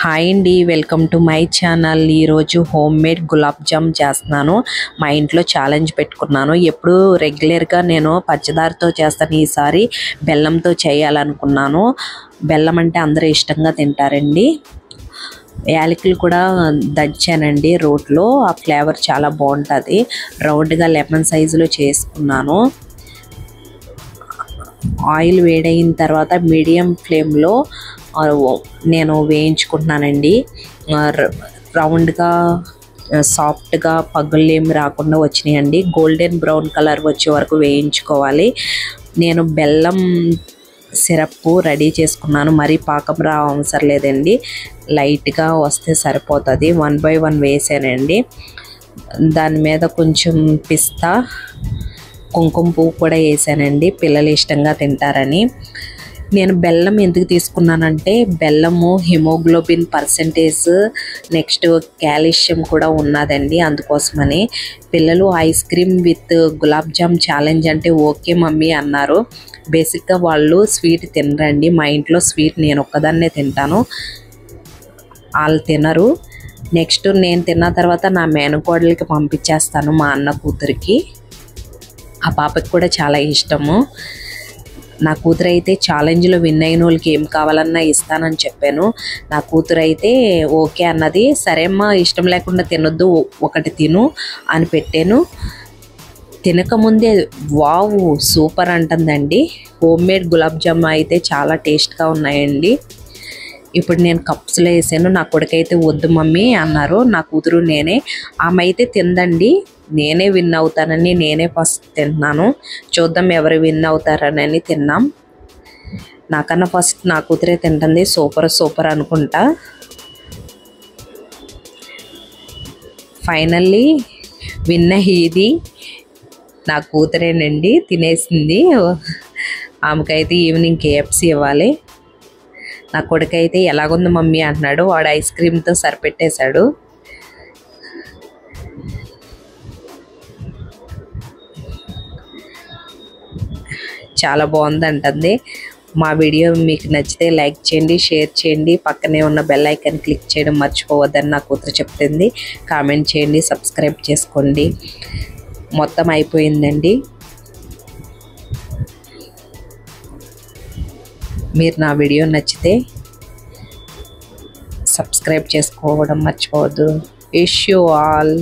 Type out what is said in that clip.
Hi అండి, welcome to my channel. ఈరోజు home made gulab jam చేస్తున్నాను. మా ఇంట్లో ఛాలెంజ్ పెట్టుకున్నాను. ఎప్పుడు రెగ్యులర్గా నేను పంచదారతో చేస్తాను, ఈసారి బెల్లంతో చేయాలనుకున్నాను. బెల్లం అంటే అందరూ ఇష్టంగా తింటారండి. యాలకులు కూడా దంచానండి రోట్లో. ఆ ఫ్లేవర్ చాలా బాగుంటుంది. రౌండ్గా లెమన్ సైజులో చేసుకున్నాను. ఆయిల్ వేడైన తర్వాత మీడియం ఫ్లేమ్లో నేను వేయించుకుంటున్నానండి. రౌండ్గా సాఫ్ట్గా పగుళ్ళేమి రాకుండా వచ్చినాయండి. గోల్డెన్ బ్రౌన్ కలర్ వచ్చే వరకు వేయించుకోవాలి. నేను బెల్లం సిరప్ రెడీ చేసుకున్నాను. మరీ పాకం అవసరం లేదండి, లైట్గా వస్తే సరిపోతుంది. 1 by 1 వేసానండి. దాని మీద కొంచెం పిస్తా, కుంకుమ పువ్వు కూడా వేసానండి, పిల్లలు ఇష్టంగా తింటారని. నేను బెల్లం ఎందుకు తీసుకున్నానంటే బెల్లము హిమోగ్లోబిన్ పర్సెంటేజ్, నెక్స్ట్ కాల్షియం కూడా ఉన్నదండి. అందుకోసమని పిల్లలు ice cream with gulab jam challenge అంటే ఓకే మమ్మీ అన్నారు. బేసిక్గా వాళ్ళు స్వీట్ తినరండి. మా ఇంట్లో స్వీట్ నేను ఒక్కదాన్నే తింటాను, వాళ్ళు తినరు. నెక్స్ట్ నేను తిన్న తర్వాత నా మేనకోడలికి పంపించేస్తాను, మా అన్న కూతురికి. ఆ పాపకి కూడా చాలా ఇష్టము. నా కూతురు అయితే ఛాలెంజ్లో విన్ అయిన వాళ్ళకి ఏం కావాలన్నా ఇస్తానని చెప్పాను. నా కూతురు అయితే ఓకే అన్నది. సరే అమ్మా, ఇష్టం లేకుండా తినొద్దు, ఒకటి తిను అని పెట్టాను. తినకముందే వావ్ సూపర్ అంటుందండి. హోమ్ మేడ్ గులాబ్ జామ్ అయితే చాలా టేస్ట్గా ఉన్నాయండి. ఇప్పుడు నేను కప్స్లో వేసాను. నా కొడుకైతే వద్దు మమ్మీ అన్నారు, నా కూతురు నేనే. ఆమె అయితే తిందండి. నేనే విన్ అవుతానని నేనే ఫస్ట్ తింటున్నాను. చూద్దాం ఎవరు విన్ అవుతారని తిన్నాం. నాకన్నా ఫస్ట్ నా కూతురే తింటుంది. సూపర్ సూపర్ అనుకుంటా. ఫైనల్లీ విన్ అయ్యేది నా కూతురేనండి, తినేసింది. ఆమెకైతే ఈవినింగ్ KFC ఇవ్వాలి. నా కొడుకైతే ఎలాగుంది మమ్మీ అంటున్నాడు. వాడు ఐస్ క్రీమ్తో సరిపెట్టేశాడు. చాలా బాగుంది అంటుంది. మా వీడియో మీకు నచ్చితే లైక్ చేయండి, షేర్ చేయండి, పక్కనే ఉన్న బెల్ ఐకాన్ క్లిక్ చేయడం మర్చిపోవద్దని నా కూతురు చెప్తుంది. కామెంట్ చేయండి, సబ్స్క్రైబ్ చేసుకోండి. మొత్తం అయిపోయిందండి. మీరు నా వీడియో నచ్చితే సబ్స్క్రైబ్ చేసుకోవడం మర్చిపోవద్దు. Wish you all.